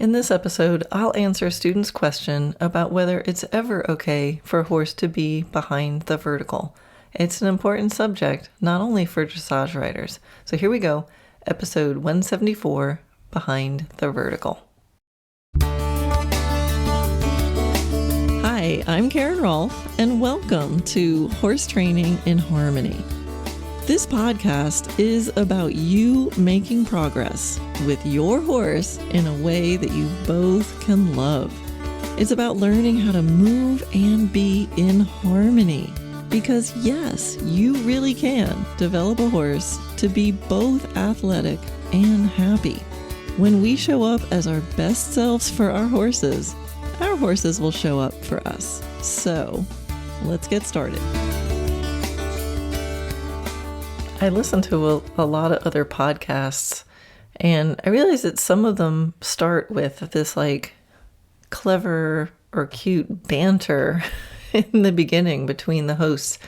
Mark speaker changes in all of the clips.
Speaker 1: In this episode, I'll answer a student's question about whether it's ever okay for a horse to be behind the vertical. It's an important subject, not only for dressage riders. So here we go, episode 174, Behind the Vertical. Hi, I'm Karen Rohlf, and welcome to Horse Training in Harmony. This podcast is about you making progress with your horse in a way that you both can love. It's about learning how to move and be in harmony. Because yes, you really can develop a horse to be both athletic and happy. When we show up as our best selves for our horses will show up for us. So let's get started. I listen to a lot of other podcasts, and I realize that some of them start with this like clever or cute banter in the beginning between the hosts.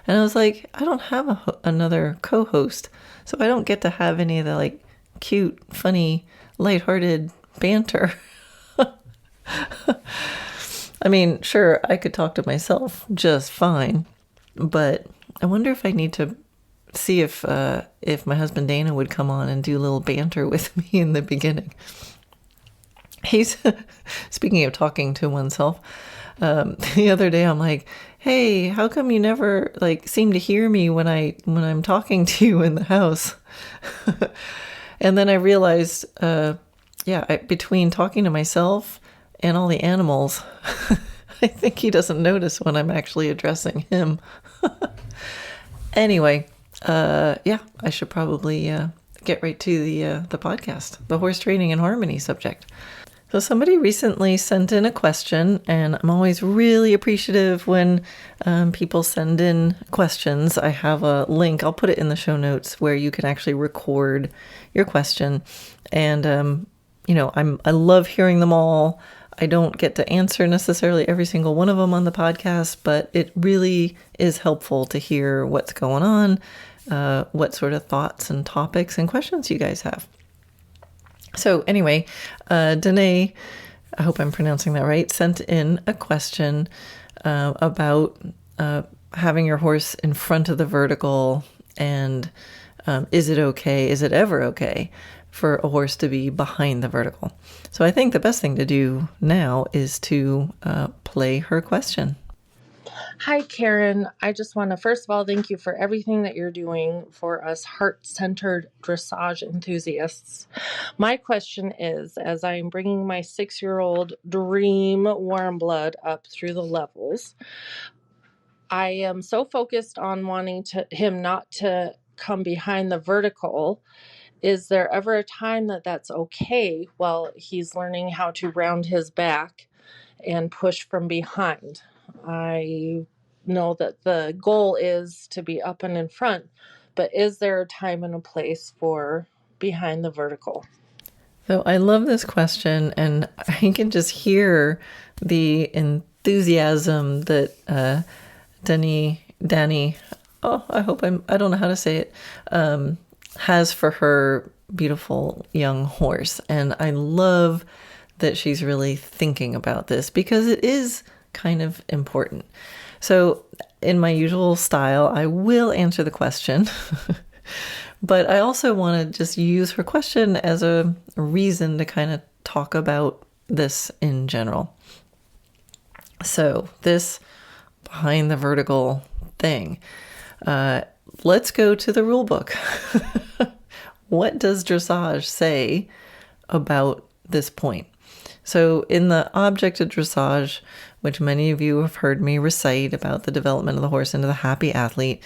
Speaker 1: And I was like, I don't have another co-host, so I don't get to have any of the like cute, funny, lighthearted banter. I mean, sure, I could talk to myself just fine, but I wonder if I need to see if my husband Dana would come on and do a little banter with me in the beginning. He's speaking of talking to oneself. The other day I'm like, hey, how come you never like seem to hear me when I'm talking to you in the house? And then I realized, between talking to myself and all the animals, I think he doesn't notice when I'm actually addressing him. Anyway, I should probably get right to the podcast, the horse training and harmony subject. So somebody recently sent in a question, and I'm always really appreciative when people send in questions. I have a link, I'll put it in the show notes, where you can actually record your question. And, I love hearing them all. I don't get to answer necessarily every single one of them on the podcast, but it really is helpful to hear what's going on, what sort of thoughts and topics and questions you guys have. So anyway, Danae, I hope I'm pronouncing that right, sent in a question about having your horse in front of the vertical, and is it ever okay for a horse to be behind the vertical? So I think the best thing to do now is to play her question.
Speaker 2: Hi, Karen. I just want to, first of all, thank you for everything that you're doing for us heart-centered dressage enthusiasts. My question is, as I'm bringing my 6-year-old dream warm blood up through the levels, I am so focused on wanting him not to come behind the vertical. Is there ever a time that that's okay while he's learning how to round his back and push from behind? I know that the goal is to be up and in front, but is there a time and a place for behind the vertical?
Speaker 1: So I love this question, and I can just hear the enthusiasm that Danny, I don't know how to say it, has for her beautiful young horse. And I love that she's really thinking about this because it is kind of important. So in my usual style, I will answer the question, but I also want to just use her question as a reason to kind of talk about this in general. So this behind the vertical thing, let's go to the rule book. What does dressage say about this point? So in the object of dressage, which many of you have heard me recite about the development of the horse into the happy athlete,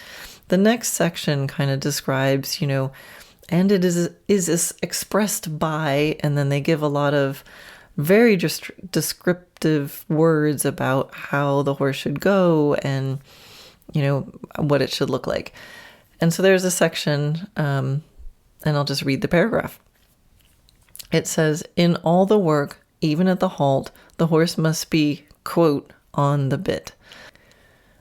Speaker 1: the next section kind of describes, and it is expressed by, and then they give a lot of very descriptive words about how the horse should go and, what it should look like. And so there's a section, and I'll just read the paragraph. It says, in all the work, even at the halt, the horse must be, quote, on the bit.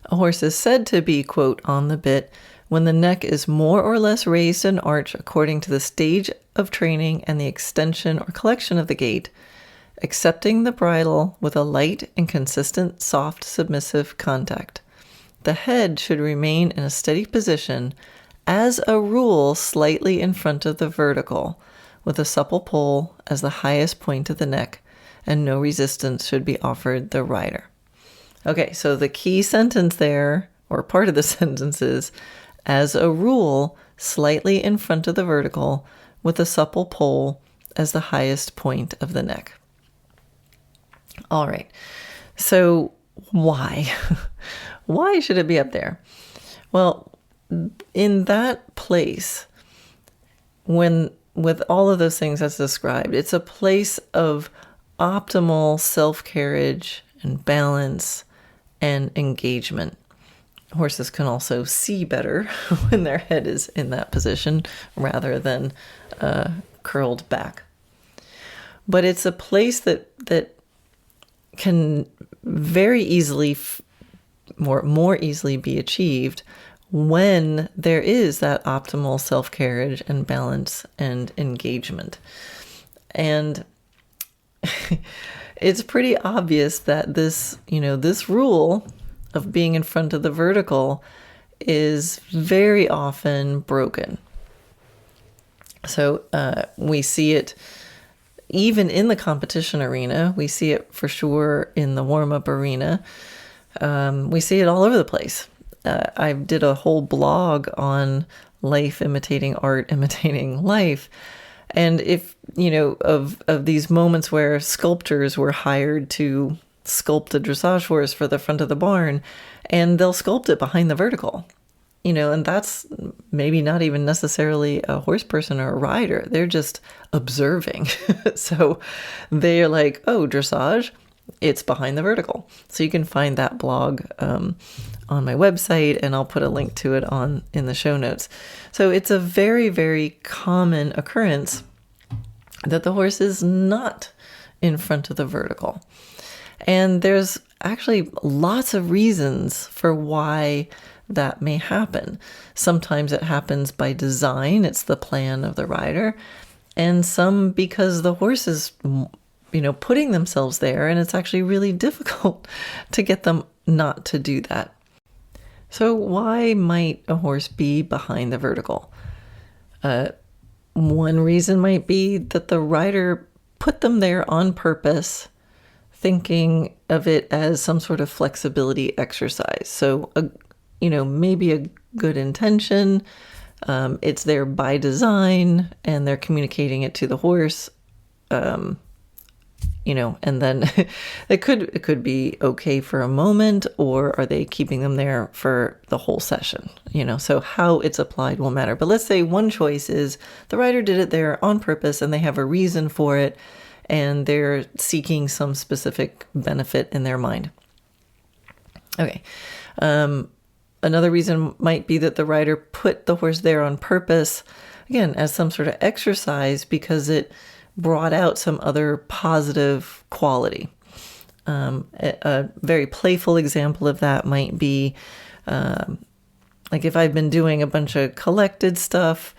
Speaker 1: A horse is said to be, quote, on the bit when the neck is more or less raised and arched according to the stage of training and the extension or collection of the gait, accepting the bridle with a light and consistent, soft, submissive contact. The head should remain in a steady position, as a rule slightly in front of the vertical, with a supple pole as the highest point of the neck, and no resistance should be offered the rider. Okay, so the key sentence there, or part of the sentence is, as a rule, slightly in front of the vertical, with a supple pole as the highest point of the neck. All right, so why? Why should it be up there? Well, in that place, with all of those things that's described, it's a place of optimal self-carriage and balance and engagement. Horses can also see better when their head is in that position rather than curled back. But it's a place that can very easily, more easily be achieved when there is that optimal self-carriage and balance and engagement. And it's pretty obvious that this rule of being in front of the vertical is very often broken. So we see it even in the competition arena. We see it for sure in the warm-up arena. We see it all over the place. I did a whole blog on life imitating art, imitating life. And if, of these moments where sculptors were hired to sculpt a dressage horse for the front of the barn, and they'll sculpt it behind the vertical, and that's maybe not even necessarily a horse person or a rider. They're just observing. So they're like, oh, dressage, it's behind the vertical. So you can find that blog on my website, and I'll put a link to it in the show notes. So it's a very, very common occurrence that the horse is not in front of the vertical. And there's actually lots of reasons for why that may happen. Sometimes it happens by design. It's the plan of the rider. And some because the horse is, putting themselves there, and it's actually really difficult to get them not to do that. So why might a horse be behind the vertical? One reason might be that the rider put them there on purpose, thinking of it as some sort of flexibility exercise. So, maybe a good intention. It's there by design, and they're communicating it to the horse. And then it could be okay for a moment, or are they keeping them there for the whole session? So how it's applied will matter. But let's say one choice is the rider did it there on purpose, and they have a reason for it, and they're seeking some specific benefit in their mind. Okay. Another reason might be that the rider put the horse there on purpose, again, as some sort of exercise, because it brought out some other positive quality. A very playful example of that might be, like if I've been doing a bunch of collected stuff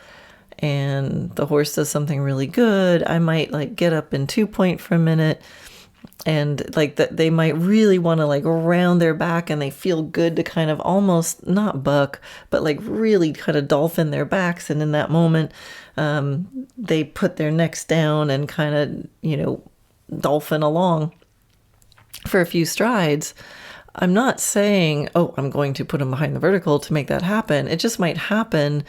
Speaker 1: and the horse does something really good, I might get up in 2-point for a minute, and that they might really want to round their back, and they feel good to kind of almost not buck, but really kind of dolphin their backs. And in that moment, they put their necks down and kind of, dolphin along for a few strides. I'm not saying, oh, I'm going to put them behind the vertical to make that happen. It just might happen.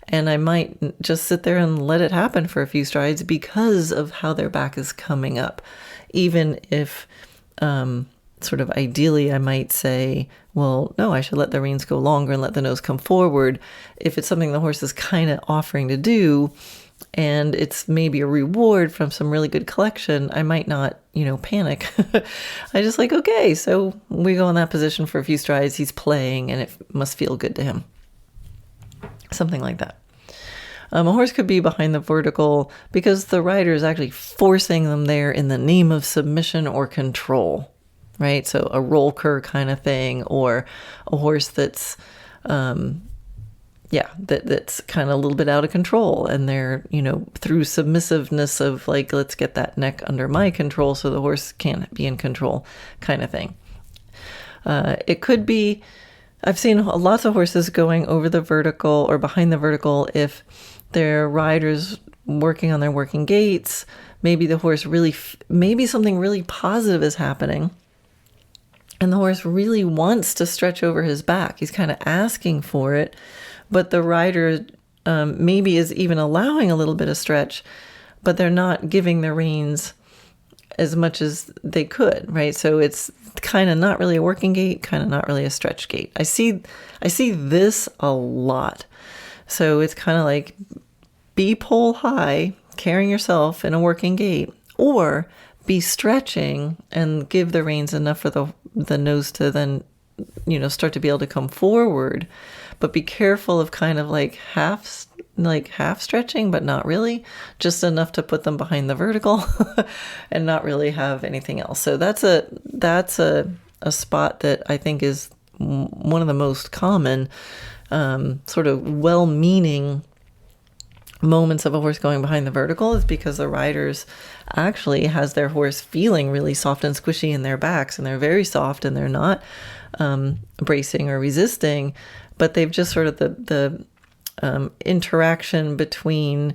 Speaker 1: And I might just sit there and let it happen for a few strides because of how their back is coming up. Even if sort of ideally I might say, well, no, I should let the reins go longer and let the nose come forward. If it's something the horse is kind of offering to do, and it's maybe a reward from some really good collection, I might not, panic. I just okay, so we go in that position for a few strides. He's playing, and it must feel good to him. Something like that. A horse could be behind the vertical because the rider is actually forcing them there in the name of submission or control, right? So a roll cur kind of thing, or a horse that's that's kind of a little bit out of control, and they're, through submissiveness of like, let's get that neck under my control so the horse can't be in control kind of thing. It could be, I've seen lots of horses going over the vertical or behind the vertical if their rider's working on their working gaits. Maybe the horse maybe something really positive is happening, and the horse really wants to stretch over his back. He's kind of asking for it, but the rider maybe is even allowing a little bit of stretch, but they're not giving the reins as much as they could, right? So it's kind of not really a working gait, kind of not really a stretch gait. I see this a lot. So it's kind of like, be pole high, carrying yourself in a working gait, or be stretching and give the reins enough for the nose to then, start to be able to come forward. But be careful of kind of like half stretching, but not really, just enough to put them behind the vertical and not really have anything else. So that's a spot that I think is one of the most common sort of well-meaning moments of a horse going behind the vertical, is because the riders actually has their horse feeling really soft and squishy in their backs, and they're very soft and they're not bracing or resisting, but they've just sort of the interaction between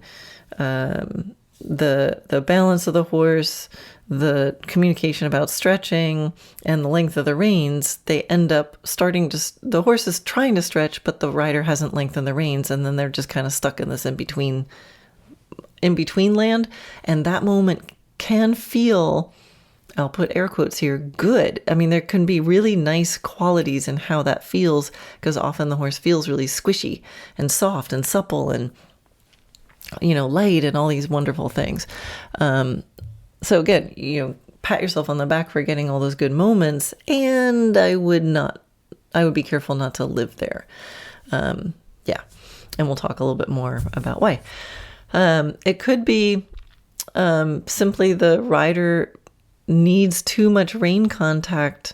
Speaker 1: the balance of the horse, the communication about stretching, and the length of the reins. They end up the horse is trying to stretch, but the rider hasn't lengthened the reins, and then they're just kind of stuck in this in between land. And that moment can feel, I'll put air quotes here, good. I mean, there can be really nice qualities in how that feels, because often the horse feels really squishy and soft and supple and, light and all these wonderful things. So again, pat yourself on the back for getting all those good moments, and I would be careful not to live there. And we'll talk a little bit more about why. It could be simply the rider needs too much rein contact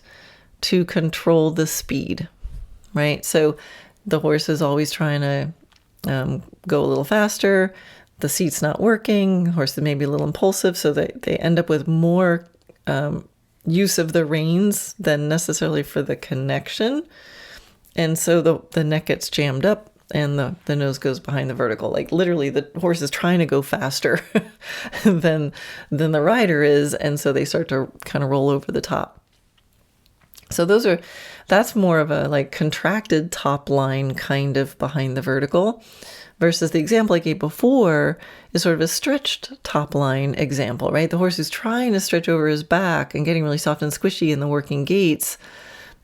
Speaker 1: to control the speed, right? So the horse is always trying to go a little faster. The seat's not working. The horse is maybe a little impulsive, so they end up with more use of the reins than necessarily for the connection. And so the neck gets jammed up and the nose goes behind the vertical. Like literally the horse is trying to go faster than the rider is. And so they start to kind of roll over the top. So that's more of a like contracted top line kind of behind the vertical, versus the example I gave before is sort of a stretched top line example, right? The horse is trying to stretch over his back and getting really soft and squishy in the working gaits,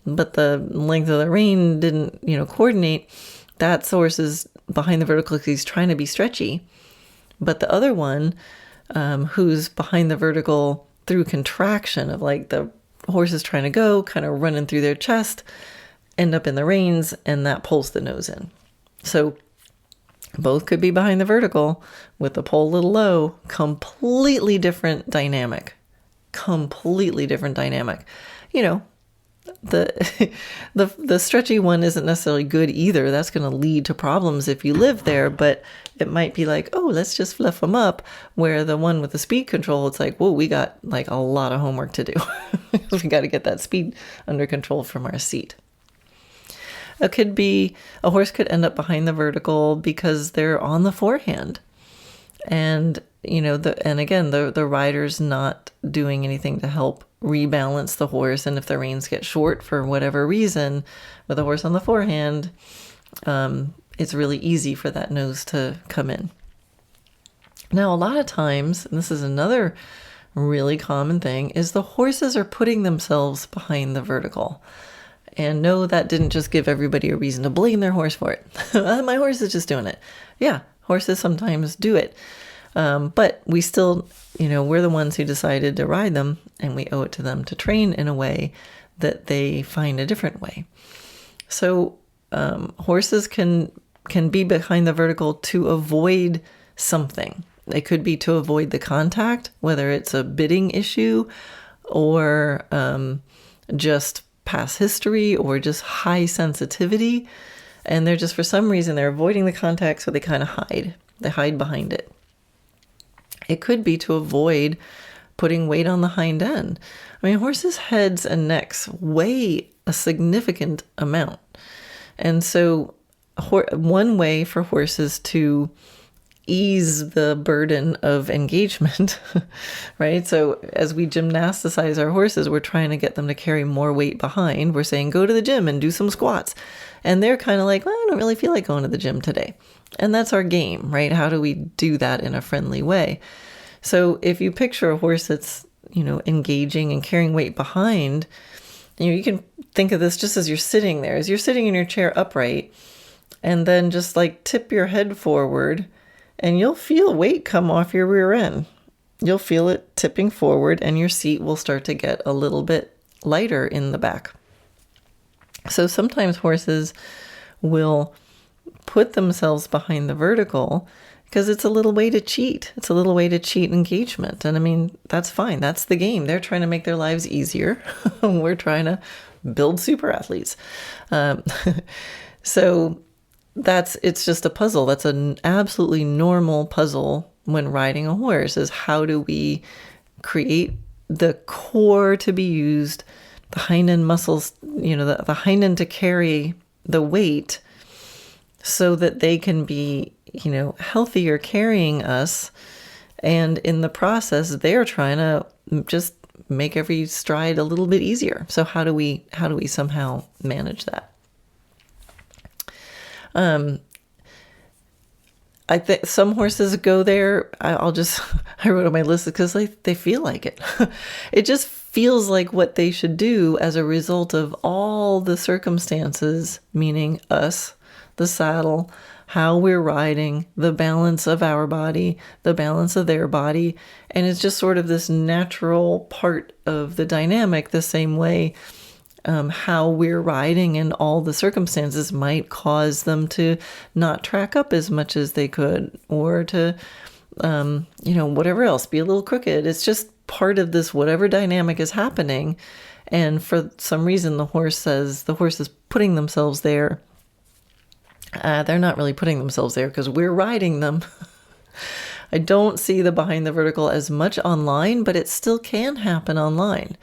Speaker 1: but the length of the rein didn't, coordinate. That horse is behind the vertical because he's trying to be stretchy. But the other one, who's behind the vertical through contraction of like the horse is trying to go, kind of running through their chest, end up in the reins, and that pulls the nose in. So both could be behind the vertical with the pole a little low. Completely different dynamic. The stretchy one isn't necessarily good either. That's going to lead to problems if you live there, but it might be like, oh, let's just fluff them up. Where the one with the speed control, it's like, whoa, we got like a lot of homework to do. We got to get that speed under control from our seat. It could be a horse could end up behind the vertical because they're on the forehand. And, the rider's not doing anything to help rebalance the horse. And if the reins get short for whatever reason with a horse on the forehand, it's really easy for that nose to come in. Now, a lot of times, and this is another really common thing, is the horses are putting themselves behind the vertical. And no, that didn't just give everybody a reason to blame their horse for it. My horse is just doing it. Yeah, horses sometimes do it. But we still, we're the ones who decided to ride them, and we owe it to them to train in a way that they find a different way. So horses can be behind the vertical to avoid something. It could be to avoid the contact, whether it's a bidding issue or just past history or just high sensitivity. And they're just, for some reason, they're avoiding the contact, so they kind of hide. They hide behind it. It could be to avoid putting weight on the hind end. I mean, horses' heads and necks weigh a significant amount. And so one way for horses to ease the burden of engagement, right? So as we gymnasticize our horses, we're trying to get them to carry more weight behind. We're saying, go to the gym and do some squats. And they're kind of like, well, I don't really feel like going to the gym today. And that's our game, right? How do we do that in a friendly way? So if you picture a horse that's, engaging and carrying weight behind, you can think of this just as you're sitting there, as you're sitting in your chair upright, and then just like tip your head forward, and you'll feel weight come off your rear end. You'll feel it tipping forward, and your seat will start to get a little bit lighter in the back. So sometimes horses will put themselves behind the vertical because it's a little way to cheat. It's a little way to cheat engagement. And I mean, that's fine. That's the game. They're trying to make their lives easier. We're trying to build super athletes. So it's just a puzzle. That's an absolutely normal puzzle when riding a horse, is how do we create the core to be used, the hind end muscles, the hind end to carry the weight so that they can be, healthier carrying us. And in the process, they're trying to just make every stride a little bit easier. So how do we somehow manage that? I think some horses go there. I wrote on my list because they feel like it. It just feels like what they should do as a result of all the circumstances, meaning us, the saddle, how we're riding, the balance of our body, the balance of their body. And it's just sort of this natural part of the dynamic, the same way how we're riding and all the circumstances might cause them to not track up as much as they could, or to, whatever else, be a little crooked. It's just part of this, whatever dynamic is happening. And for some reason, the horse is putting themselves there. They're not really putting themselves there because we're riding them. I don't see the behind the vertical as much online, but it still can happen online.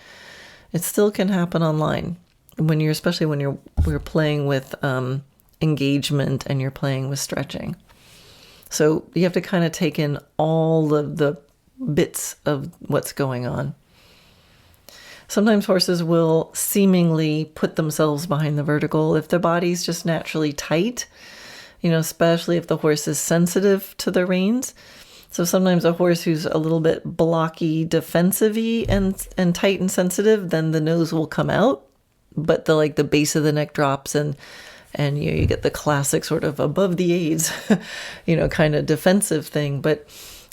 Speaker 1: It still can happen online especially when we're playing with engagement and you're playing with stretching. So you have to kind of take in all of the bits of what's going on. Sometimes horses will seemingly put themselves behind the vertical if their body's just naturally tight, especially if the horse is sensitive to the reins. So sometimes a horse who's a little bit blocky, defensive-y and tight and sensitive, then the nose will come out, but the base of the neck drops, and you get the classic sort of above the aids, kind of defensive thing. But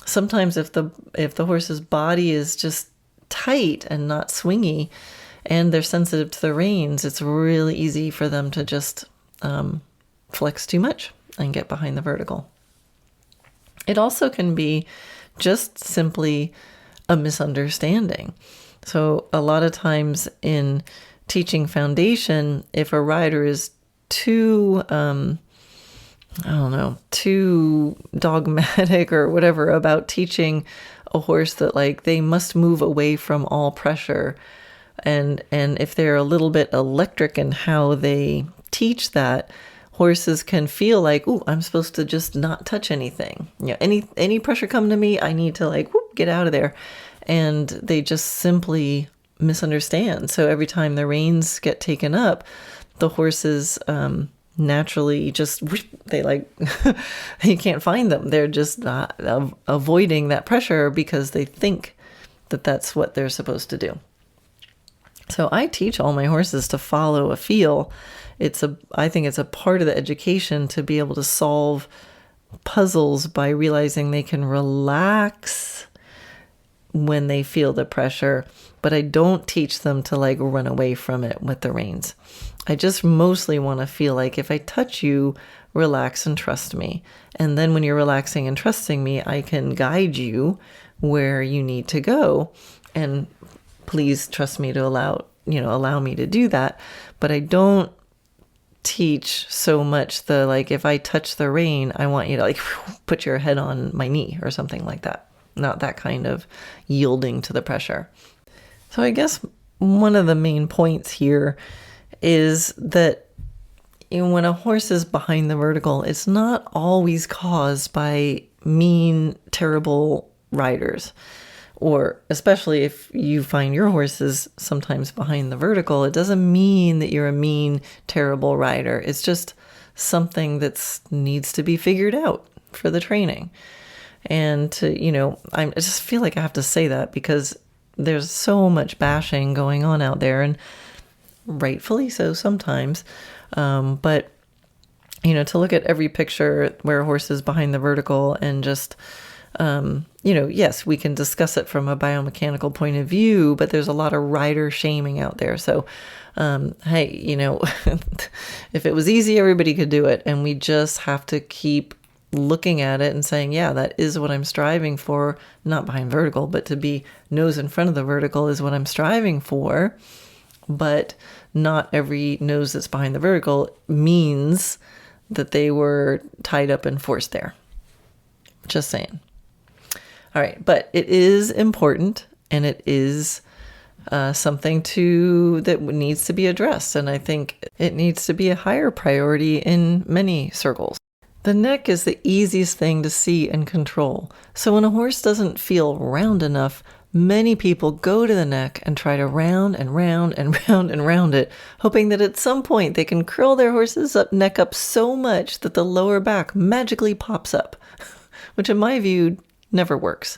Speaker 1: sometimes if the horse's body is just tight and not swingy, and they're sensitive to the reins, it's really easy for them to just flex too much and get behind the vertical. It also can be just simply a misunderstanding. So a lot of times in teaching foundation, if a rider is too too dogmatic or whatever about teaching a horse that they must move away from all pressure, and if they're a little bit electric in how they teach that, horses can feel like, ooh, I'm supposed to just not touch anything. Any pressure come to me, I need to get out of there. And they just simply misunderstand. So every time the reins get taken up, the horses naturally just, you can't find them. They're just avoiding that pressure because they think that that's what they're supposed to do. So I teach all my horses to follow a feel. I think it's a part of the education to be able to solve puzzles by realizing they can relax when they feel the pressure, but I don't teach them to run away from it with the reins. I just mostly want to feel like if I touch you, relax and trust me. And then when you're relaxing and trusting me, I can guide you where you need to go. And please trust me to allow me to do that. But I don't teach so much the, like, if I touch the rein, I want you to like put your head on my knee or something like that. Not that kind of yielding to the pressure. So I guess one of the main points here is that when a horse is behind the vertical, it's not always caused by mean, terrible riders. Or especially if you find your horse is sometimes behind the vertical, it doesn't mean that you're a mean, terrible rider. It's just something that needs to be figured out for the training. And I just feel like I have to say that because there's so much bashing going on out there, and rightfully so sometimes. But to look at every picture where a horse is behind the vertical and just, yes, we can discuss it from a biomechanical point of view, but there's a lot of rider shaming out there. So, hey, if it was easy, everybody could do it. And we just have to keep looking at it and saying, yeah, that is what I'm striving for, not behind vertical, but to be nose in front of the vertical is what I'm striving for. But not every nose that's behind the vertical means that they were tied up and forced there. Just saying. All right, but it is important, and it is something that needs to be addressed, and I think it needs to be a higher priority in many circles. The neck is the easiest thing to see and control, so when a horse doesn't feel round enough, many people go to the neck and try to round and round and round and round it, hoping that at some point they can curl their horse's neck up so much that the lower back magically pops up, which in my view never works.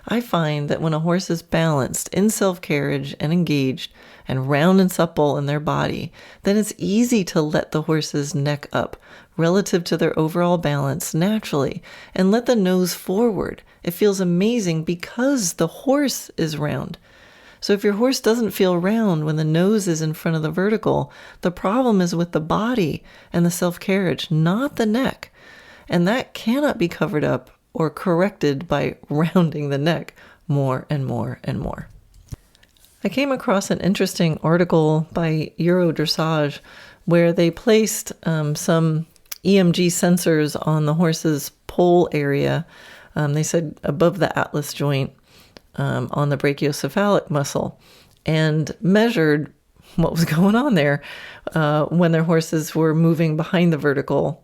Speaker 1: I find that when a horse is balanced in self-carriage and engaged and round and supple in their body, then it's easy to let the horse's neck up relative to their overall balance naturally and let the nose forward. It feels amazing because the horse is round. So if your horse doesn't feel round when the nose is in front of the vertical, the problem is with the body and the self-carriage, not the neck. And that cannot be covered up or corrected by rounding the neck more and more and more. I came across an interesting article by Dressage where they placed some EMG sensors on the horse's pole area. They said above the atlas joint on the brachiocephalic muscle, and measured what was going on there when their horses were moving behind the vertical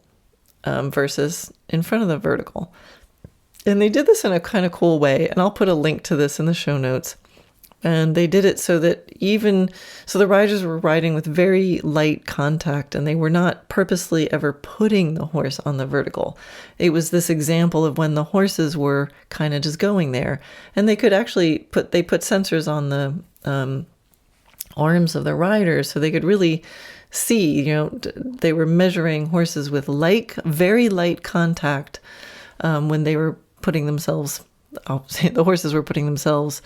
Speaker 1: versus in front of the vertical. And they did this in a kind of cool way, and I'll put a link to this in the show notes. And they did it so that the riders were riding with very light contact, and they were not purposely ever putting the horse on the vertical. It was this example of when the horses were kind of just going there, and they could actually put sensors on the arms of the riders so they could really see, they were measuring horses with very light contact when they were putting themselves, the horses were putting themselves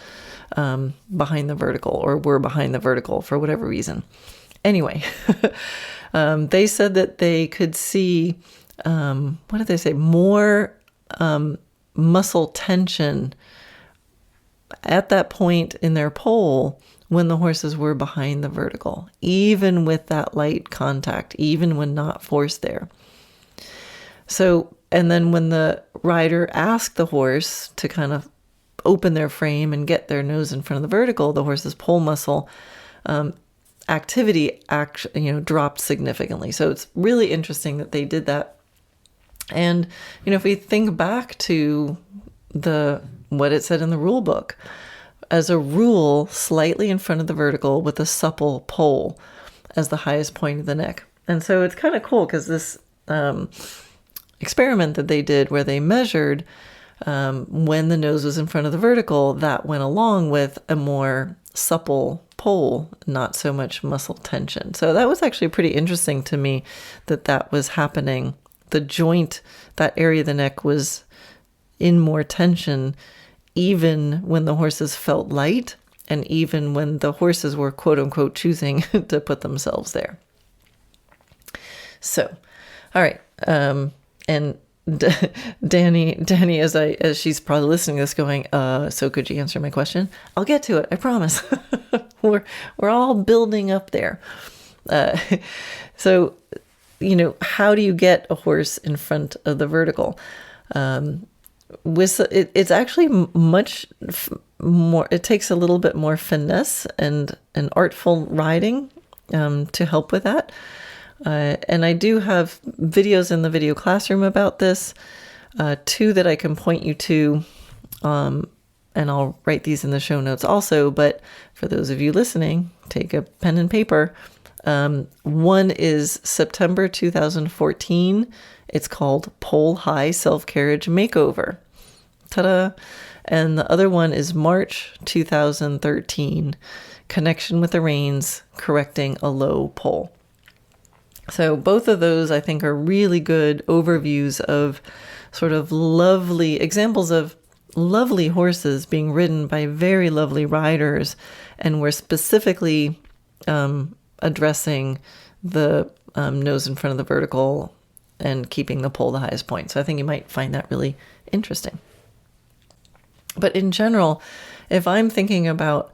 Speaker 1: behind the vertical, or were behind the vertical for whatever reason. Anyway, they said that they could see, what did they say? More muscle tension at that point in their pole when the horses were behind the vertical, even with that light contact, even when not forced there. So, and then when the rider asked the horse to kind of open their frame and get their nose in front of the vertical, the horse's pole muscle activity dropped significantly. So it's really interesting that they did that. And if we think back to what it said in the rule book, as a rule, slightly in front of the vertical with a supple pole as the highest point of the neck. And so it's kind of cool because this experiment that they did where they measured when the nose was in front of the vertical, that went along with a more supple pole, not so much muscle tension. So that was actually pretty interesting to me that was happening. The joint, that area of the neck was in more tension even when the horses felt light, and even when the horses were quote unquote choosing to put themselves there. So, all right. And Danny, as she's probably listening to this going, so could you answer my question? I'll get to it. I promise. We're all building up there. So how do you get a horse in front of the vertical? It's actually much more, it takes a little bit more finesse and artful riding to help with that. And I do have videos in the video classroom about this, 2 that I can point you to, and I'll write these in the show notes also. But for those of you listening, take a pen and paper. One is September 2014. It's called Pole High Self-Carriage Makeover. Ta-da! And the other one is March 2013, Connection with the Reins, Correcting a Low Pole. So both of those, I think, are really good overviews of sort of lovely examples of lovely horses being ridden by very lovely riders. And we're specifically addressing the nose in front of the vertical and keeping the pole the highest point. So I think you might find that really interesting. But in general, if I'm thinking about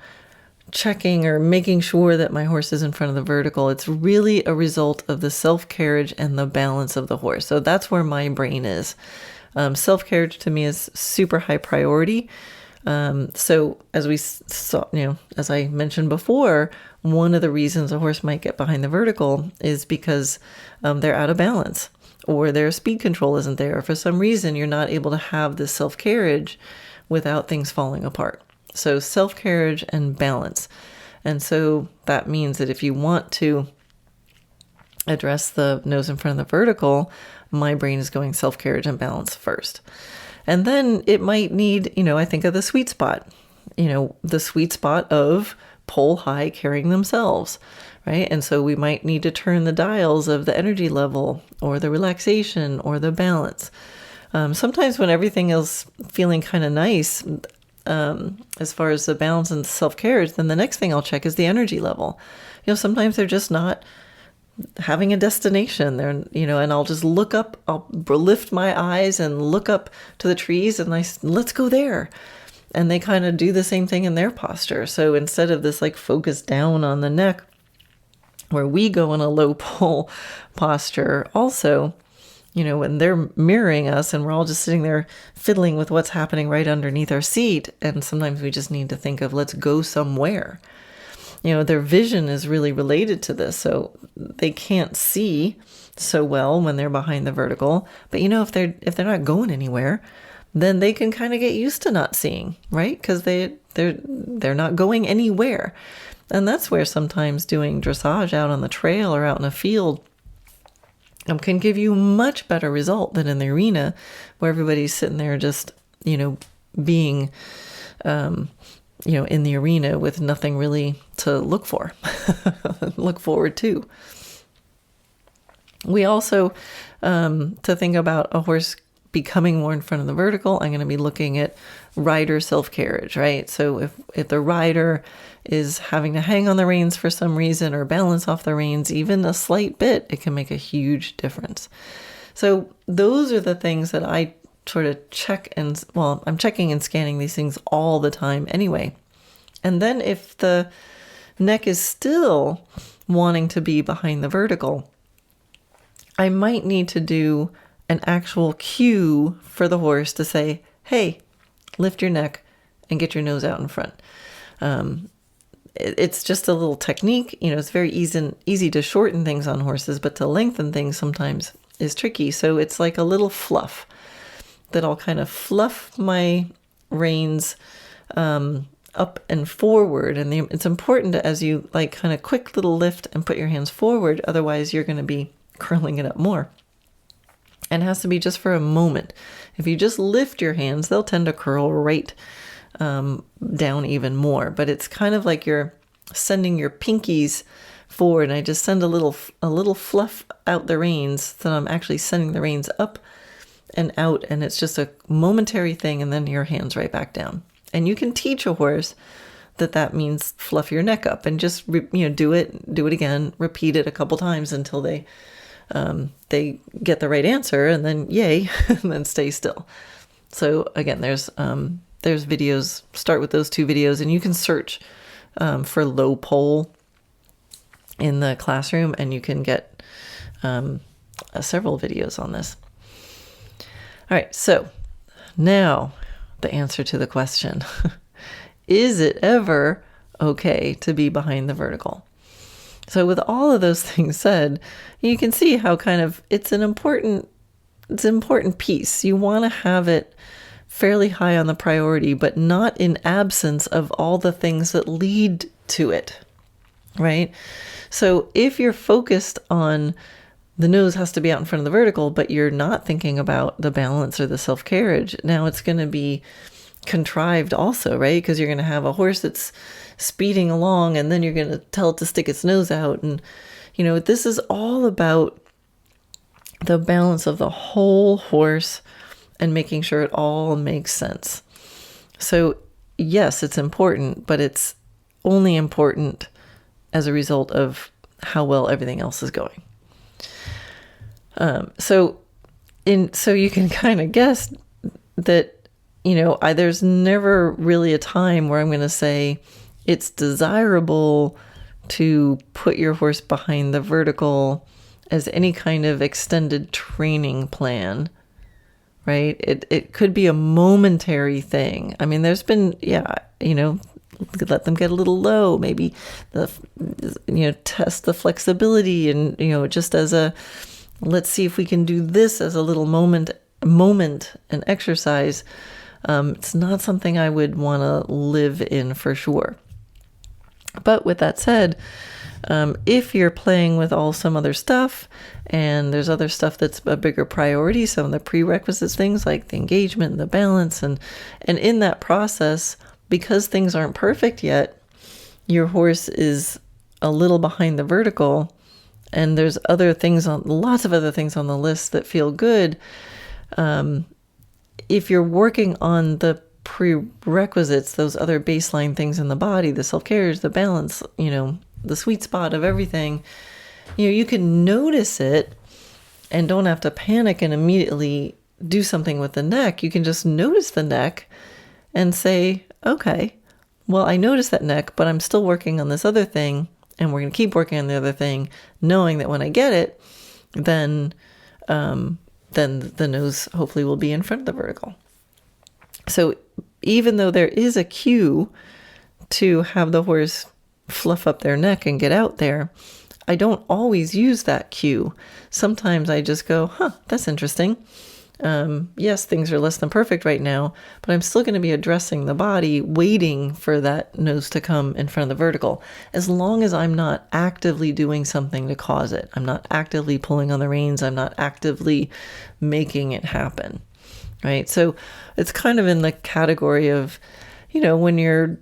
Speaker 1: checking or making sure that my horse is in front of the vertical, it's really a result of the self-carriage and the balance of the horse. So that's where my brain is. Self-carriage to me is super high priority. So as we saw, as I mentioned before, one of the reasons a horse might get behind the vertical is because they're out of balance, or their speed control isn't there. For some reason, you're not able to have this self-carriage without things falling apart. So self-carriage and balance. And so that means that if you want to address the nose in front of the vertical, my brain is going self-carriage and balance first. And then it might need, I think of the sweet spot, the sweet spot of pole high carrying themselves, right? And so we might need to turn the dials of the energy level or the relaxation or the balance. Sometimes when everything is feeling kind of nice, as far as the balance and self-carriage, then the next thing I'll check is the energy level. Sometimes they're just not having a destination there, and I'll just look up, I'll lift my eyes and look up to the trees and let's go there. And they kind of do the same thing in their posture. So instead of this focus down on the neck where we go in a low pole posture also, when they're mirroring us and we're all just sitting there fiddling with what's happening right underneath our seat. And sometimes we just need to think of, let's go somewhere. Their vision is really related to this. So they can't see so well when they're behind the vertical. But if they're not going anywhere, then they can kind of get used to not seeing, right? Because they're not going anywhere. And that's where sometimes doing dressage out on the trail or out in a field can give you much better result than in the arena, where everybody's sitting there just, being, in the arena with nothing really to look for, look forward to. We also, to think about a horse becoming more in front of the vertical, I'm going to be looking at rider self-carriage, right? So if the rider is having to hang on the reins for some reason or balance off the reins, even a slight bit, it can make a huge difference. So those are the things that I sort of check I'm checking and scanning these things all the time anyway. And then if the neck is still wanting to be behind the vertical, I might need to do an actual cue for the horse to say, hey, lift your neck and get your nose out in front. It's just a little technique. It's very easy to shorten things on horses, but to lengthen things sometimes is tricky. So it's like a little fluff that I'll kind of fluff my reins up and forward. And it's important to, as you kind of quick little lift and put your hands forward, otherwise you're going to be curling it up more. And it has to be just for a moment. If you just lift your hands, they'll tend to curl right down even more. But it's kind of like you're sending your pinkies forward. And I just send a little fluff out the reins, so I'm actually sending the reins up and out. And it's just a momentary thing, and then your hands right back down. And you can teach a horse that means fluff your neck up, and just do it again, repeat it a couple times until they get the right answer, and then yay, and then stay still. So again, there's videos. Start with those 2 videos, and you can search for low pole in the classroom, and you can get several videos on this. All right, so now the answer to the question. Is it ever okay to be behind the vertical? So with all of those things said, you can see how kind of it's an important piece. You want to have it fairly high on the priority, but not in absence of all the things that lead to it, right? So if you're focused on the nose has to be out in front of the vertical, but you're not thinking about the balance or the self-carriage, now it's going to be contrived also, right? Because you're going to have a horse that's speeding along and then you're going to tell it to stick its nose out. And, this is all about the balance of the whole horse and making sure it all makes sense. So yes, it's important, but it's only important as a result of how well everything else is going. So you can kind of guess that, there's never really a time where I'm going to say it's desirable to put your horse behind the vertical as any kind of extended training plan, right? It could be a momentary thing. I mean, there's been, let them get a little low, maybe test the flexibility and, just as let's see if we can do this as a little moment and exercise. It's not something I would want to live in for sure. But with that said, if you're playing with some other stuff and there's other stuff that's a bigger priority, some of the prerequisites, things like the engagement and the balance, and in that process, because things aren't perfect yet, your horse is a little behind the vertical and there's lots of other things on the list that feel good. If you're working on the prerequisites, those other baseline things in the body, the self-carriage, the balance, the sweet spot of everything, you can notice it and don't have to panic and immediately do something with the neck. You can just notice the neck and say, okay, well, I noticed that neck, but I'm still working on this other thing, and we're going to keep working on the other thing, knowing that when I get it, then the nose hopefully will be in front of the vertical. So even though there is a cue to have the horse fluff up their neck and get out there, I don't always use that cue. Sometimes I just go, that's interesting. Yes, things are less than perfect right now, but I'm still going to be addressing the body, waiting for that nose to come in front of the vertical, as long as I'm not actively doing something to cause it. I'm not actively pulling on the reins. I'm not actively making it happen, right? So it's kind of in the category of, when you're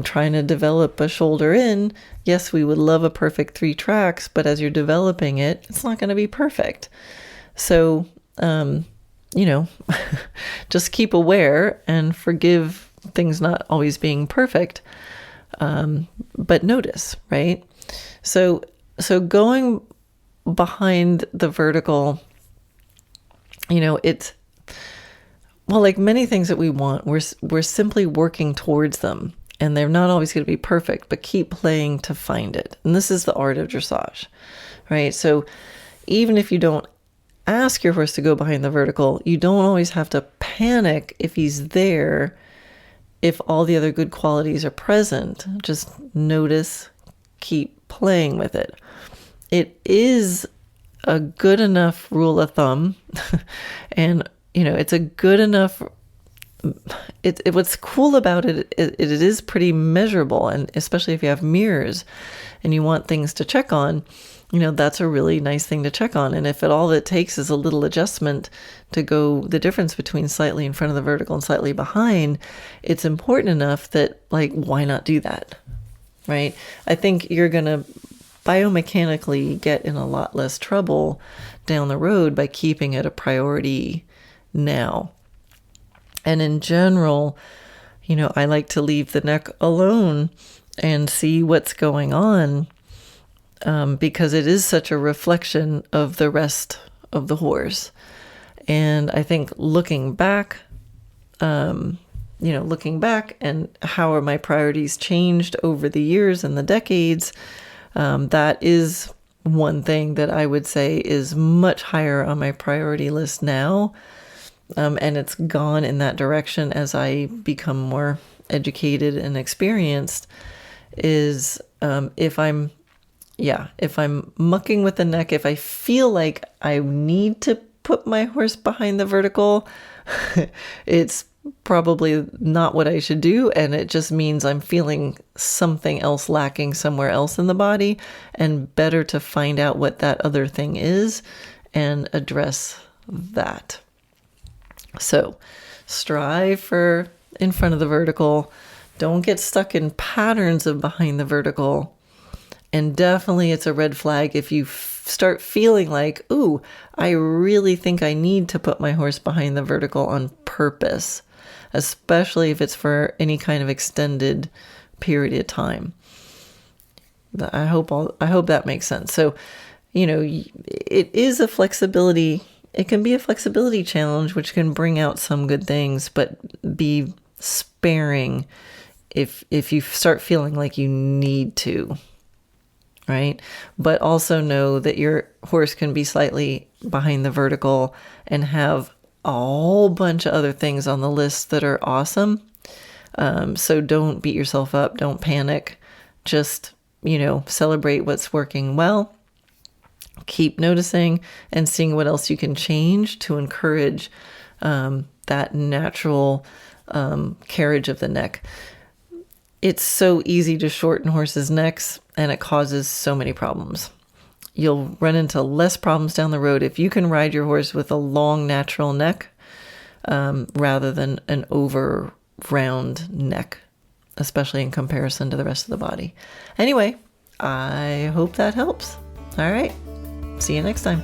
Speaker 1: trying to develop a shoulder in, yes, we would love a perfect 3 tracks, but as you're developing it, it's not going to be perfect. So just keep aware and forgive things not always being perfect, but notice, right? So going behind the vertical, it's, well, like many things that we want, we're simply working towards them, and they're not always going to be perfect, but keep playing to find it. And this is the art of dressage, right? So even if you don't ask your horse to go behind the vertical, you don't always have to panic if he's there, if all the other good qualities are present. Just notice, keep playing with it. It is a good enough rule of thumb and it's a good enough, what's cool about it is pretty measurable, and especially if you have mirrors and you want things to check on, that's a really nice thing to check on. And if all it takes is a little adjustment to go the difference between slightly in front of the vertical and slightly behind, it's important enough that, why not do that, right? I think you're going to biomechanically get in a lot less trouble down the road by keeping it a priority now. And in general, I like to leave the neck alone and see what's going on, because it is such a reflection of the rest of the horse. And I think looking back and how are my priorities changed over the years and the decades, that is one thing that I would say is much higher on my priority list now. And it's gone in that direction as I become more educated and experienced, is if I'm mucking with the neck, if I feel like I need to put my horse behind the vertical, it's probably not what I should do. And it just means I'm feeling something else lacking somewhere else in the body, and better to find out what that other thing is and address that. So strive for in front of the vertical. Don't get stuck in patterns of behind the vertical. And definitely it's a red flag if you start feeling like, ooh, I really think I need to put my horse behind the vertical on purpose, especially if it's for any kind of extended period of time. I hope that makes sense. So, it is a flexibility. It can be a flexibility challenge, which can bring out some good things, but be sparing if you start feeling like you need to. Right? But also know that your horse can be slightly behind the vertical and have a whole bunch of other things on the list that are awesome. So don't beat yourself up. Don't panic. Just, celebrate what's working well. Keep noticing and seeing what else you can change to encourage that natural carriage of the neck. It's so easy to shorten horses' necks, and it causes so many problems. You'll run into less problems down the road if you can ride your horse with a long natural neck rather than an over round neck, especially in comparison to the rest of the body. Anyway, I hope that helps. All right. See you next time.